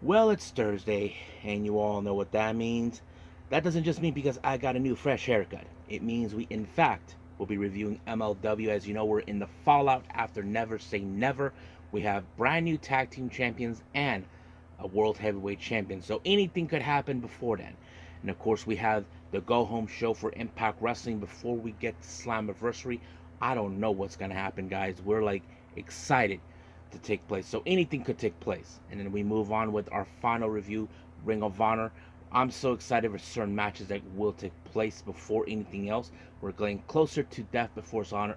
Well, it's Thursday, and you all know what that means. That doesn't just mean because I got a new fresh haircut. It means we, in fact, will be reviewing MLW. As you know, we're in the fallout after Never Say Never. We have brand new tag team champions and a world heavyweight champion. So anything could happen before then. And of course, we have the go home show for Impact Wrestling before we get to Slammiversary. I don't know what's going to happen, guys. We're like excited to take place. So anything could take place. And then we move on with our final review, Ring of Honor. I'm so excited for certain matches that will take place before anything else. We're getting closer to Death Before Dishonor.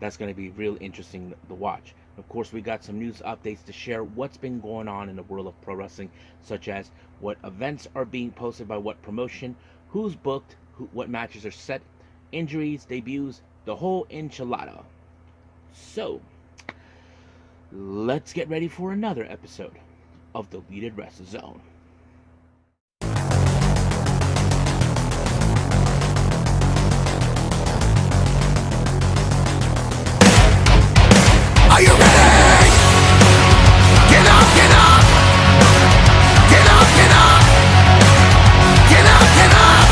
That's going to be real interesting to watch. Of course, we got some news updates to share what's been going on in the world of pro wrestling, such as what events are being posted by what promotion, who's booked, what matches are set, injuries, debuts, the whole enchilada. So, let's get ready for another episode of the Deleted Wrestle Zone. Are you ready? Get up, get up! Get up, get up! Get up, get up!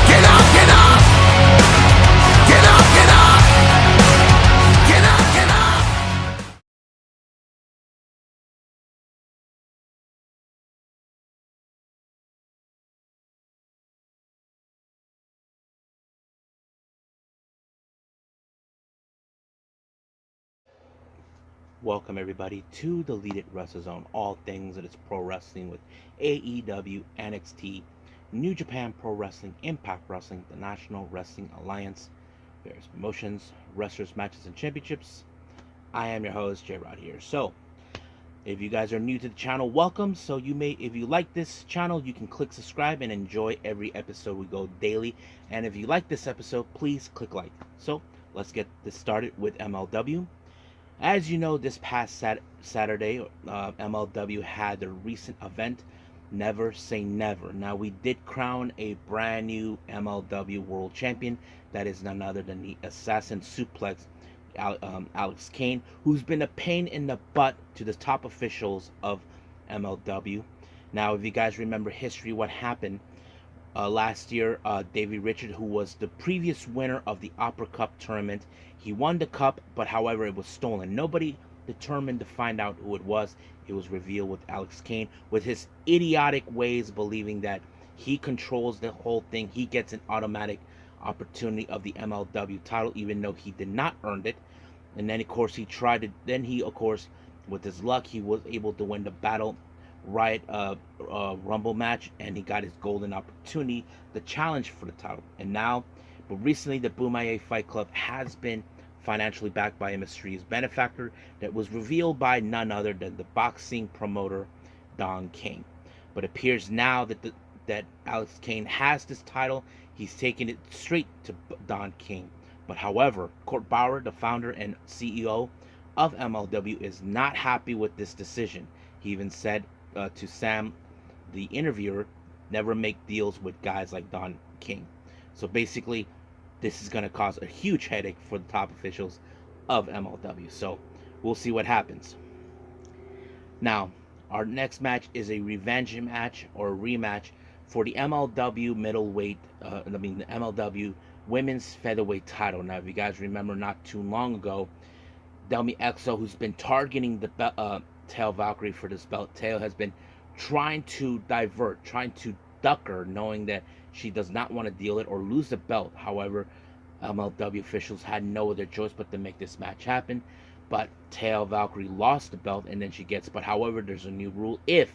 Get up, get up! Get up, get up! Get up, get up! Welcome everybody to the Deleted Wrestle Zone, all things that is pro wrestling with AEW, NXT, New Japan Pro Wrestling, Impact Wrestling, the National Wrestling Alliance, various promotions, wrestlers, matches, and championships. I am your host, J Rod here. So, if you guys are new to the channel, welcome. So if you like this channel, you can click subscribe and enjoy every episode. We go daily. And if you like this episode, please click like. So let's get this started with MLW. As you know, this past Saturday, MLW had the recent event, Never Say Never. Now, we did crown a brand new MLW World Champion. That is none other than the Assassin Suplex, Alex Kane, who's been a pain in the butt to the top officials of MLW. Now, if you guys remember history, what happened last year, Davey Richard, who was the previous winner of the Opera Cup tournament, he won the cup, but however, it was stolen. Nobody determined to find out who it was. It was revealed with Alex Kane, with his idiotic ways, believing that he controls the whole thing. He gets an automatic opportunity of the MLW title, even though he did not earn it. And then, of course, of course, with his luck, he was able to win the Battle Riot Rumble match, and he got his golden opportunity, the challenge for the title. And now, but recently, the Boomaye Fight Club has been financially backed by a mysterious benefactor that was revealed by none other than the boxing promoter Don King. But it appears now that Alex Kane has this title. He's taking it straight to Don King. But however, Court Bauer, the founder and CEO of MLW, is not happy with this decision. He even said to Sam, the interviewer, never make deals with guys like Don King. So basically, this is going to cause a huge headache for the top officials of MLW. So we'll see what happens. Now, our next match is a revenge match or a rematch for the MLW the MLW Women's Featherweight title. Now, if you guys remember, not too long ago, Delmi Exo, who's been targeting the Tail Valkyrie for this belt, Tail has been trying to duck her, knowing that she does not want to deal it or lose the belt. However, MLW officials had no other choice but to make this match happen. But Tail Valkyrie lost the belt, and then she gets. But however, there's a new rule: if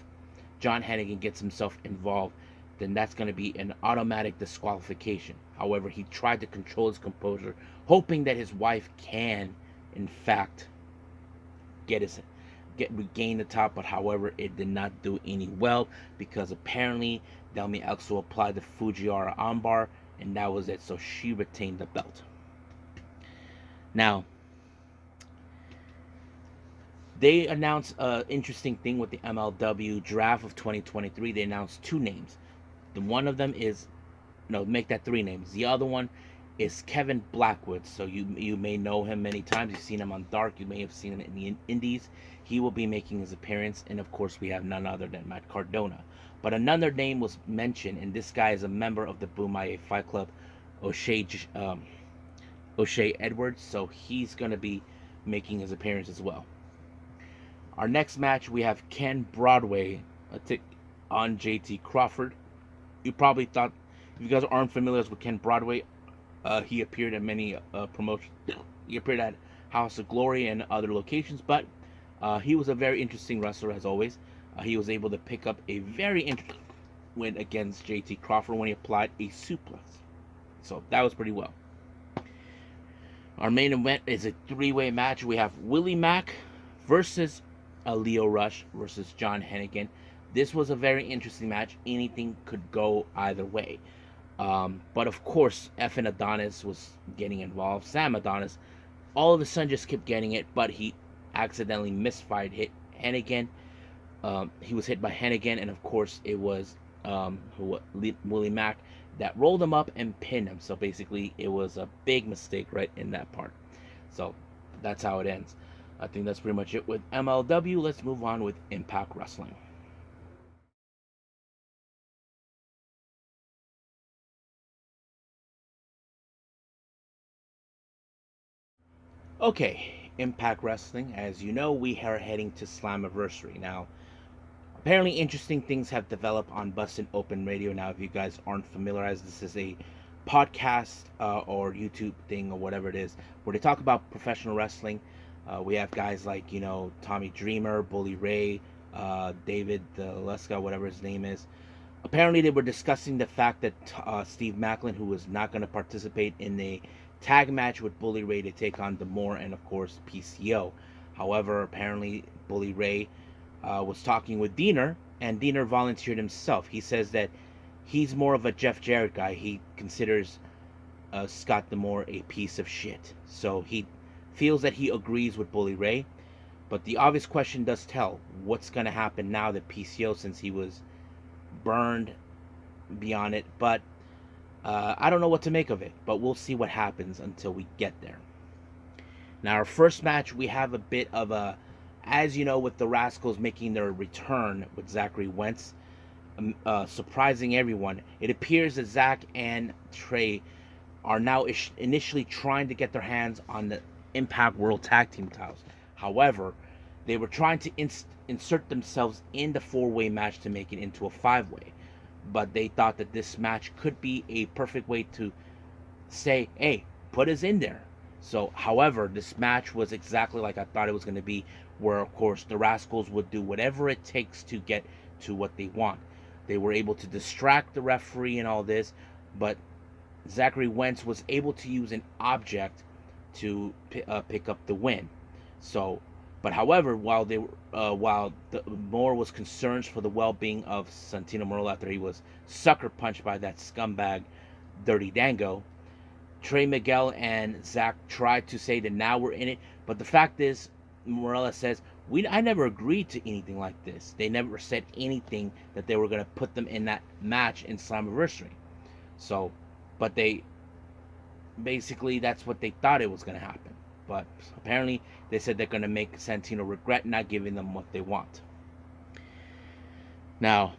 John Hennigan gets himself involved, then that's going to be an automatic disqualification. However, he tried to control his composure, hoping that his wife can, in fact, regain the top. But however, it did not do any well, because apparently Delmi Exo applied the Fujiwara armbar, and that was it. So she retained the belt. Now, they announced an interesting thing with the MLW draft of 2023. They announced two names. The one of them is, no, make that three names. The other one is Kevin Blackwood. So you may know him many times. You've seen him on Dark. You may have seen him in the Indies. He will be making his appearance, and of course we have none other than Matt Cardona. But another name was mentioned, and this guy is a member of the Bumaye Fight Club, O'Shea O'Shea Edwards. So he's going to be making his appearance as well. Our next match, we have Ken Broadway on JT Crawford. You probably thought, if you guys aren't familiar with Ken Broadway, he appeared at many promotions. He appeared at House of Glory and other locations, but he was a very interesting wrestler as always. He was able to pick up a very interesting win against JT Crawford when he applied a suplex. So that was pretty well. Our main event is a three-way match. We have Willie Mack versus Leo Rush versus John Hennigan. This was a very interesting match. Anything could go either way. But of course, Effin Adonis was getting involved. Sam Adonis all of a sudden just kept getting it, but he accidentally misfired, hit Hennigan. He was hit by Hennigan, and of course it was Willie Mack that rolled him up and pinned him. So basically it was a big mistake right in that part. So that's how it ends. I think that's pretty much it with MLW. Let's move on with Impact Wrestling. Okay, Impact Wrestling. As you know, we are heading to Slammiversary. Now, apparently interesting things have developed on Bustin' Open Radio. Now, if you guys aren't familiarized, this is a podcast or YouTube thing or whatever it is, where they talk about professional wrestling. We have guys like, Tommy Dreamer, Bully Ray, David Leska, whatever his name is. Apparently, they were discussing the fact that Steve Macklin, who was not going to participate in a tag match with Bully Ray to take on D'Amore and, of course, PCO. However, apparently, Bully Ray was talking with Diener, and Diener volunteered himself. He says that he's more of a Jeff Jarrett guy. He considers Scott D'Amore a piece of shit. So he feels that he agrees with Bully Ray. But the obvious question does tell, what's going to happen now that PCO, since he was burned beyond it? But I don't know what to make of it, but we'll see what happens until we get there. Now, our first match, we have a bit of a, as you know, with the Rascals making their return with Zachary Wentz, surprising everyone. It appears that Zach and Trey are now initially trying to get their hands on the Impact World Tag Team titles. However, they were trying to insert themselves in the four-way match to make it into a five-way. But they thought that this match could be a perfect way to say, hey, put us in there. So, however, this match was exactly like I thought it was going to be, where, of course, the Rascals would do whatever it takes to get to what they want. They were able to distract the referee and all this, but Zachary Wentz was able to use an object to pick up the win. So, but however, while Moore was concerned for the well-being of Santino Marella after he was sucker punched by that scumbag Dirty Dango, Trey Miguel and Zach tried to say that now we're in it, but the fact is, Marella says, I never agreed to anything like this. They never said anything that they were going to put them in that match in Slammiversary. So, but they basically, that's what they thought it was going to happen. But apparently, they said they're going to make Santino regret not giving them what they want. Now,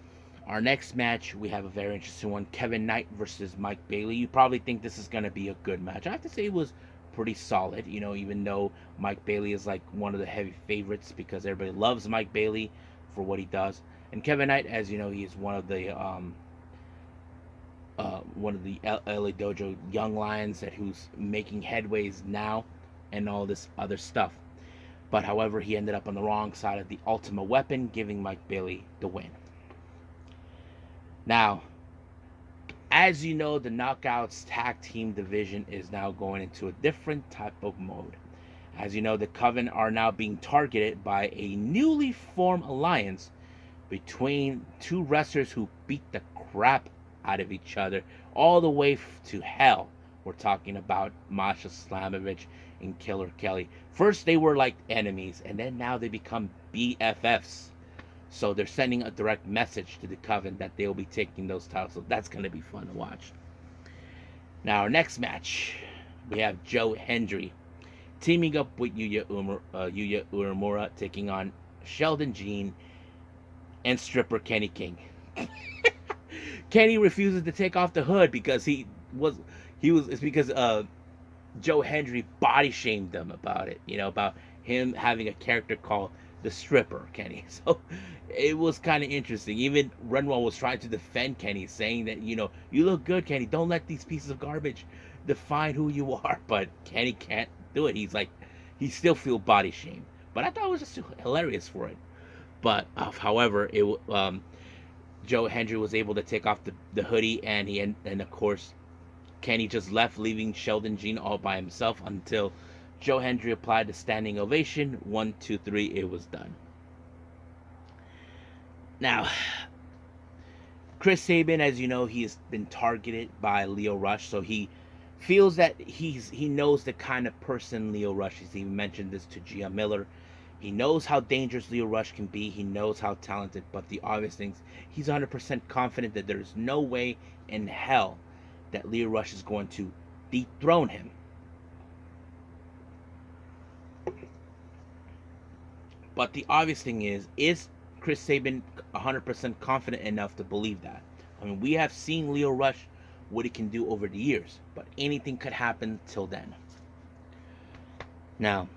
our next match, we have a very interesting one. Kevin Knight versus Mike Bailey. You probably think this is going to be a good match. I have to say it was pretty solid, even though Mike Bailey is like one of the heavy favorites because everybody loves Mike Bailey for what he does. And Kevin Knight, as you know, he is one of the LA Dojo young lions who's making headways now and all this other stuff. But however, he ended up on the wrong side of the Ultimate Weapon, giving Mike Bailey the win. Now, as you know, the Knockouts tag team division is now going into a different type of mode. As you know, the Coven are now being targeted by a newly formed alliance between two wrestlers who beat the crap out of each other all the way to hell. We're talking about Masha Slamovich and Killer Kelly. First they were like enemies, and then now they become BFFs. So they're sending a direct message to the Coven that they'll be taking those titles. So that's going to be fun to watch. Now, our next match, we have Joe Hendry teaming up with Yuya Uemura, taking on Sheldon Jean and stripper Kenny King. Kenny refuses to take off the hood because it's because Joe Hendry body shamed them about it, about him having a character called the stripper Kenny. So it was kind of interesting. Even Renwell was trying to defend Kenny, saying that, you look good, Kenny. Don't let these pieces of garbage define who you are. But Kenny can't do it. He's like, he still feel body shamed. But I thought it was just hilarious for it. But however, Joe Hendry was able to take off the hoodie, and of course Kenny just left, leaving Sheldon Jean all by himself until Joe Hendry applied the standing ovation. 1, 2, 3, it was done. Now, Chris Sabin, as you know, he has been targeted by Lio Rush, so he feels that he knows the kind of person Lio Rush is. He mentioned this to Gia Miller. He knows how dangerous Lio Rush can be. He knows how talented, but the obvious things, he's 100% confident that there's no way in hell that Lio Rush is going to dethrone him. But the obvious thing is Chris Sabin 100% confident enough to believe that? I mean, we have seen Lio Rush, what he can do over the years, but anything could happen till then. Now,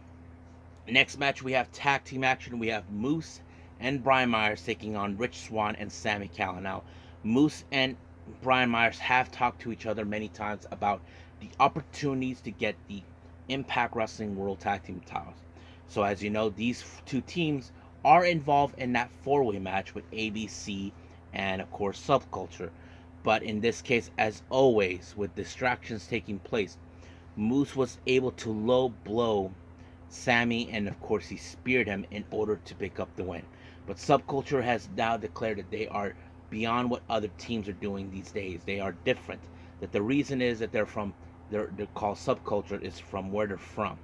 next match, we have tag team action. We have Moose and Brian Myers taking on Rich Swann and Sami Callihan. Now, Moose and Brian Myers have talked to each other many times about the opportunities to get the Impact Wrestling World Tag Team titles. So as you know, these two teams are involved in that four-way match with ABC and of course Subculture. But in this case, as always, with distractions taking place, Moose was able to low blow Sammy, and of course he speared him in order to pick up the win. But Subculture has now declared that they are beyond what other teams are doing these days. They are different. That the reason is that they're called Subculture is from where they're from.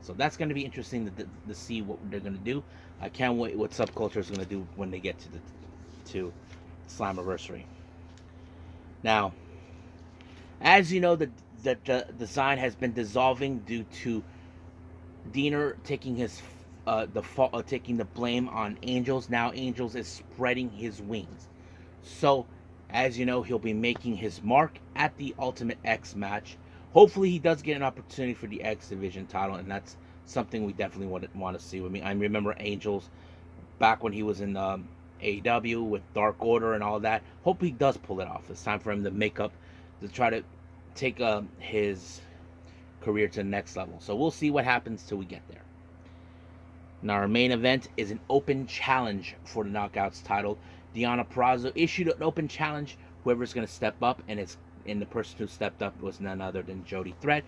So that's going to be interesting to see what they're going to do. I can't wait what Subculture is going to do when they get to Slammiversary. Now, as you know, the design has been dissolving due to Diener taking taking the blame on Angels. Now Angels is spreading his wings. So, as you know, he'll be making his mark at the Ultimate X match. Hopefully, he does get an opportunity for the X Division title, and that's something we definitely want to see with me. I remember Angels back when he was in AEW with Dark Order and all that. Hope he does pull it off. It's time for him to try to take his career to the next level. So we'll see what happens till we get there. Now, our main event is an open challenge for the Knockouts title. Deonna Purrazzo issued an open challenge. Whoever's going to step up, and the person who stepped up was none other than Jody Threat.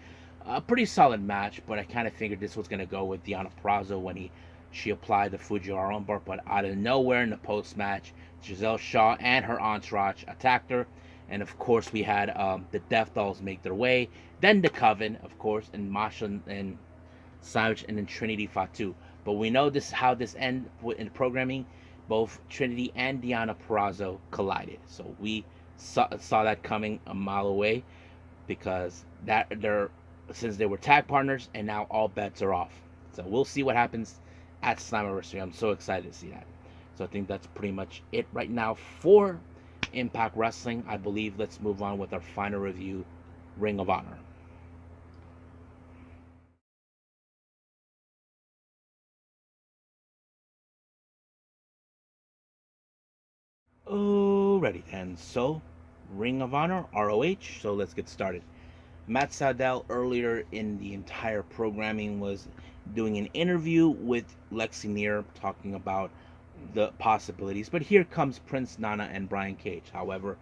A pretty solid match, but I kind of figured this was going to go with Deonna Purrazzo when she applied the Fujiwara armbar. But out of nowhere in the post-match, Giselle Shaw and her entourage attacked her. And of course, we had the Death Dolls make their way. Then the Coven, of course, and Masha and Savage, and then Trinity Fatu. But we know how this ends in programming. Both Trinity and Deonna Purrazzo collided. So we saw that coming a mile away, because since they were tag partners, and now all bets are off. So we'll see what happens at Slammiversary. I'm so excited to see that. So I think that's pretty much it right now for Impact Wrestling. I believe let's move on with our final review, Ring of Honor. Alrighty then, so Ring of Honor, ROH, so let's get started. Matt Sydal earlier in the entire programming was doing an interview with Lexi Neer talking about the possibilities, but here comes Prince Nana and Brian Cage. However,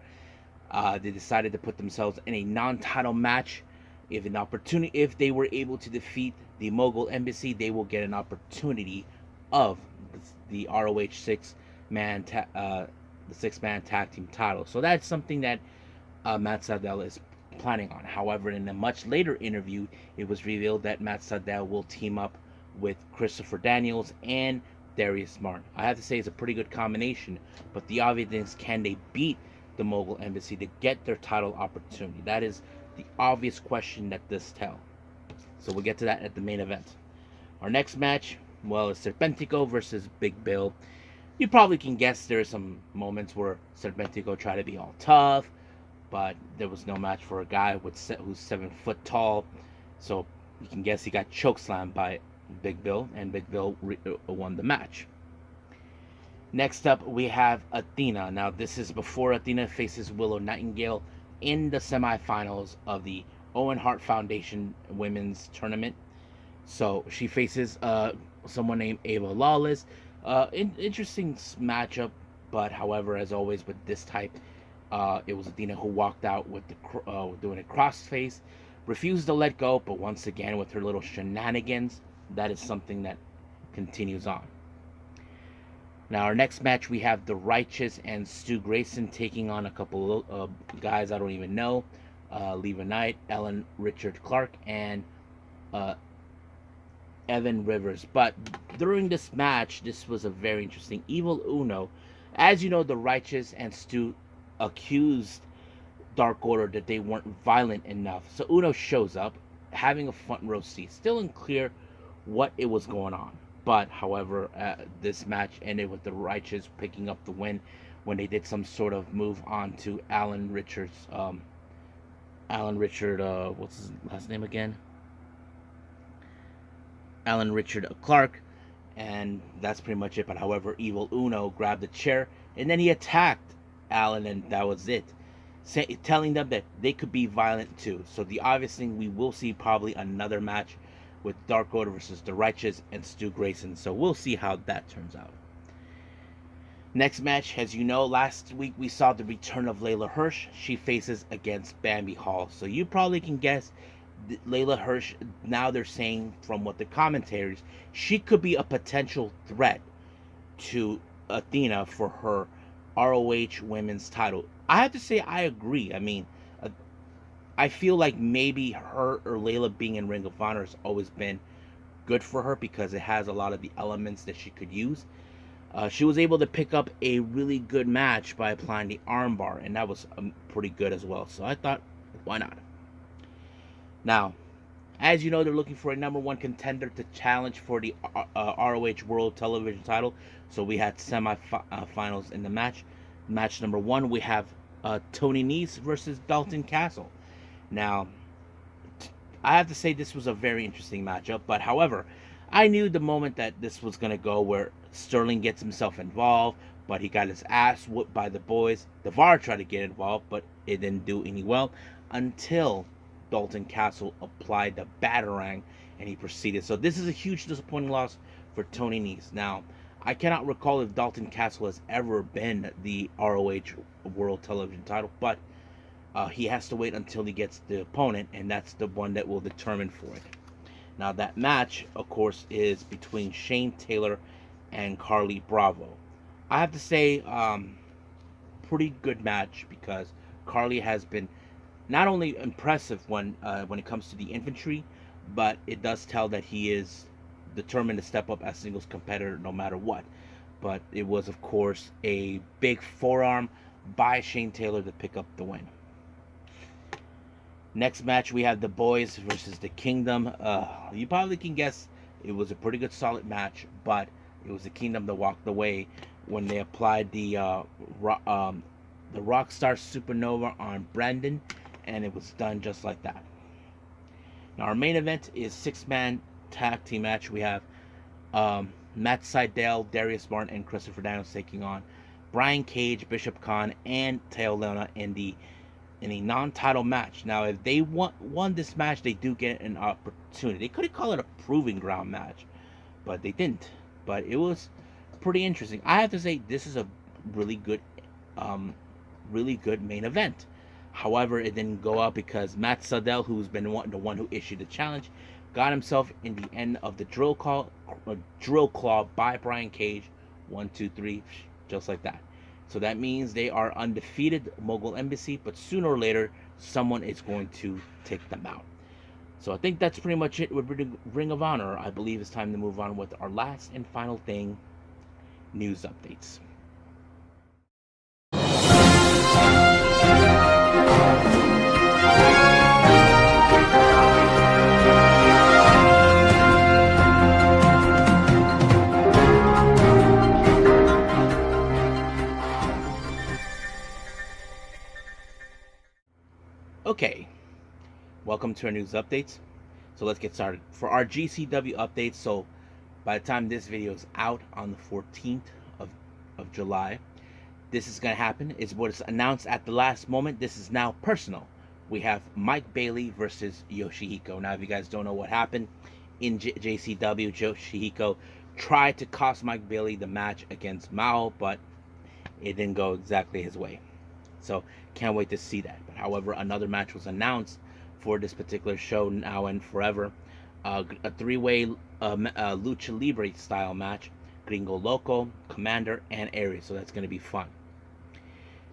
they decided to put themselves in a non-title match. If they were able to defeat the Mogul Embassy, they will get an opportunity of the ROH six-man tag team title. So that's something that Matt Sydal is planning on. However, in a much later interview, it was revealed that Matt Sydal will team up with Christopher Daniels and Darius Martin. I have to say it's a pretty good combination, but the obvious thing is, can they beat the Mogul Embassy to get their title opportunity? That is the obvious question that this tells. So we'll get to that at the main event. Our next match, well, is Serpentico versus Big Bill. You probably can guess there are some moments where Serpentico tried to be all tough, but there was no match for a guy who's 7 foot tall. So you can guess he got chokeslammed by Big Bill, and Big Bill won the match. Next up, we have Athena. Now, this is before Athena faces Willow Nightingale in the semifinals of the Owen Hart Foundation Women's Tournament. So she faces someone named Ava Lawless. Interesting matchup, but however, as always with this type, it was Athena who walked out with doing a crossface, refused to let go, but once again with her little shenanigans, that is something that continues on. Now, our next match, we have The Righteous and Stu Grayson taking on a couple of guys I don't even know. Leva Knight, Ellen Richard Clark, and Evan Rivers. But during this match, this was a very interesting. Evil Uno, as you know, The Righteous and Stu accused Dark Order that they weren't violent enough. So Uno shows up, having a front row seat, still unclear what it was going on. But, however, this match ended with The Righteous picking up the win when they did some sort of move on to Alan Richard, what's his last name again? Alan Richard Clark, and that's pretty much it. But, however, Evil Uno grabbed the chair, and then he attacked Alan, and that was it. Telling them that they could be violent too. So the obvious thing, we will see probably another match with Dark Order versus The Righteous and Stu Grayson. So we'll see how that turns out. Next match, as you know, last week we saw the return of Layla Hirsch. She faces against Bambi Hall. So you probably can guess Layla Hirsch, now they're saying from what the commentators, she could be a potential threat to Athena for her ROH women's title. I have to say I agree. I mean, I feel like maybe her or Layla being in Ring of Honor has always been good for her because it has a lot of the elements that she could use. She was able to pick up a really good match by applying the armbar, and that was pretty good as well. So I thought, why not? Now, as you know, they're looking for a #1 contender to challenge for the ROH World Television title. So we had semi-finals in the match. Match number 1, we have Tony Nese versus Dalton Castle. Now, I have to say this was a very interesting matchup, but however, I knew the moment that this was going to go where Sterling gets himself involved, but he got his ass whooped by the boys. DeVar tried to get involved, but it didn't do any well until Dalton Castle applied the Batarang and he proceeded. So this is a huge disappointing loss for Tony Nese. Now, I cannot recall if Dalton Castle has ever been the ROH World Television title, but he has to wait until he gets the opponent, and that's the one that will determine for it. Now, that match, of course, is between Shane Taylor and Carly Bravo. I have to say, pretty good match because Carly has been not only impressive when it comes to the infantry, but it does tell that he is determined to step up as singles competitor no matter what. But it was, of course, a big forearm by Shane Taylor to pick up the win. Next match, we have the Boys versus the Kingdom. You probably can guess it was a pretty good, solid match, but it was the Kingdom that walked away when they applied the Rockstar Supernova on Brandon, and it was done just like that. Now, our main event is 6-man tag team match. We have Matt Sydal, Darius Martin, and Christopher Daniels taking on Brian Cage, Bishop Khan, and Teo Luna in a non-title match. Now, if they won this match, they do get an opportunity. They could have called it a proving ground match, but they didn't. But it was pretty interesting. I have to say, this is a really good main event. However, it didn't go out because Matt Sydal, who's been the one who issued the challenge, got himself in the end of the drill claw by Brian Cage. 1, 2, 3, just like that. So that means they are undefeated, Mogul Embassy, but sooner or later, someone is going to take them out. So I think that's pretty much it with Ring of Honor. I believe it's time to move on with our last and final thing, news updates. welcome to our news updates. So let's get started. For our GCW updates, so by the time this video is out on the 14th of July, this is going to happen. It's what is announced at the last moment. This is now personal. We have Mike Bailey versus Yoshihiko. Now, if you guys don't know what happened in JCW, Yoshihiko tried to cost Mike Bailey the match against Mao, but it didn't go exactly his way. So can't wait to see that. But however, another match was announced for this particular show now and forever. A three-way lucha libre style match. Gringo Loco, Commander, and Aries. So that's going to be fun.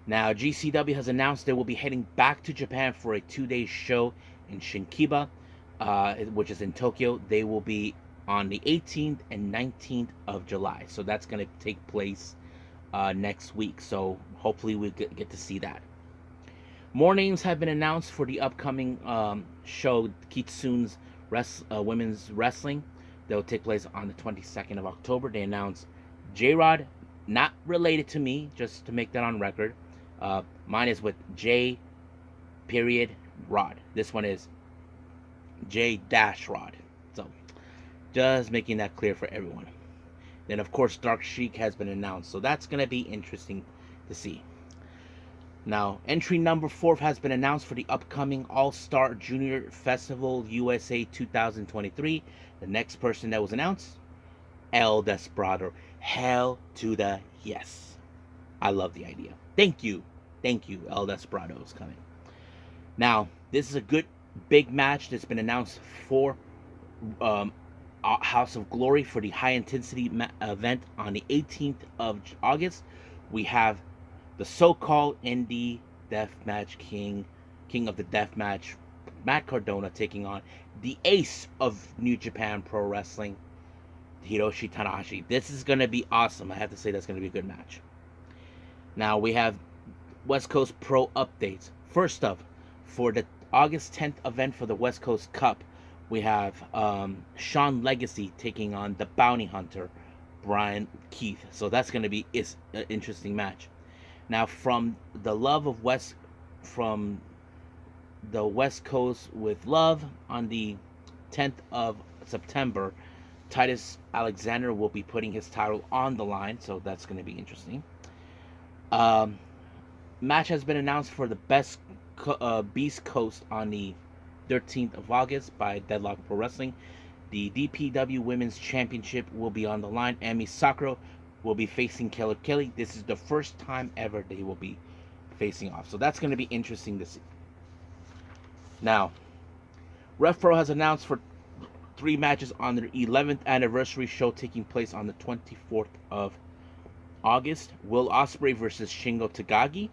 Now, GCW has announced they will be heading back to Japan for a 2-day show in Shinkiba, which is in Tokyo. They will be on the 18th and 19th of July. So that's going to take place next week. So hopefully we get to see that. More names have been announced for the upcoming show, Kitsune's women's wrestling. That will take place on the 22nd of October. They announced J-Rod, not related to me, just to make that on record. Mine is with J. Rod. This one is J. Rod. So just making that clear for everyone. Then, of course, Dark Sheik has been announced. So that's going to be interesting to see. Now, entry number 4 has been announced for the upcoming All-Star Junior Festival USA 2023. The next person that was announced, El Desperado. Hell to the yes. I love the idea. Thank you. Thank you, El Desperado is coming. Now, this is a good big match that's been announced for House of Glory for the high intensity event on the 18th of August. We have the so-called indie deathmatch king of the deathmatch, Matt Cardona, taking on the ace of New Japan Pro Wrestling, Hiroshi Tanahashi. This is going to be awesome. I have to say that's going to be a good match. Now we have West Coast Pro updates. First up, for the August 10th event for the West Coast Cup, we have Sean Legacy taking on the Bounty Hunter, Brian Keith. So that's going to be an interesting match. Now, from the West Coast with Love on the 10th of September, Titus Alexander will be putting his title on the line, so that's going to be interesting. Match has been announced for the Beast Coast on the 13th of August by Deadlock Pro Wrestling. The DPW Women's Championship will be on the line. Emi Sakura will be facing Killer Kelly. This is the first time ever they will be facing off. So that's going to be interesting to see. Now, RevPro has announced for 3 matches on their 11th anniversary show taking place on the 24th of August. Will Ospreay versus Shingo Takagi.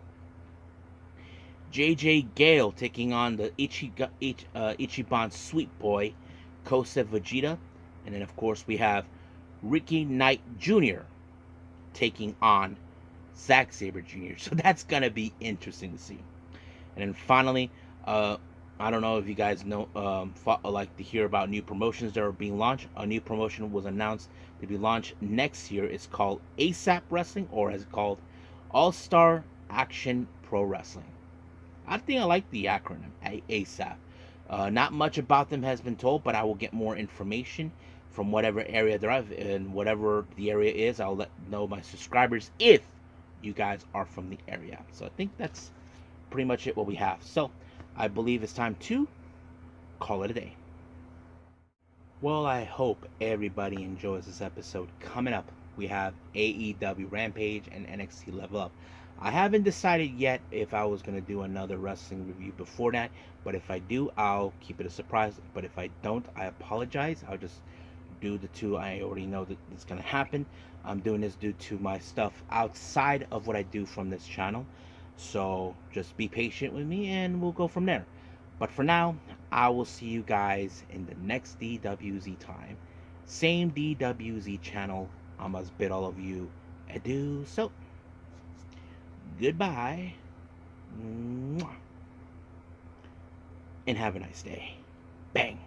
JJ Gale taking on the Ichiban Sweet Boy, Kosei Vegeta. And then, of course, we have Ricky Knight Jr. taking on Zack Sabre Jr. So that's going to be interesting to see. And then finally, I don't know if you guys know, like to hear about new promotions that are being launched. A new promotion was announced to be launched next year. It's called ASAP Wrestling, or is it called All-Star Action Pro Wrestling. I think I like the acronym, ASAP. Not much about them has been told, but I will get more information from whatever area they're at, and whatever the area is, I'll let know my subscribers if you guys are from the area. So I think that's pretty much it what we have. So I believe it's time to call it a day. Well, I hope everybody enjoys this episode. Coming up, we have AEW Rampage and NXT Level Up. I haven't decided yet if I was going to do another wrestling review before that, but if I do, I'll keep it a surprise. But if I don't, I apologize. I'll just do the 2 I already know that it's going to happen. I'm doing this due to my stuff outside of what I do from this channel. So just be patient with me and we'll go from there. But for now, I will see you guys in the next DWZ time. Same DWZ channel. I must bid all of you adieu. So, goodbye. Mwah. And have a nice day. Bang.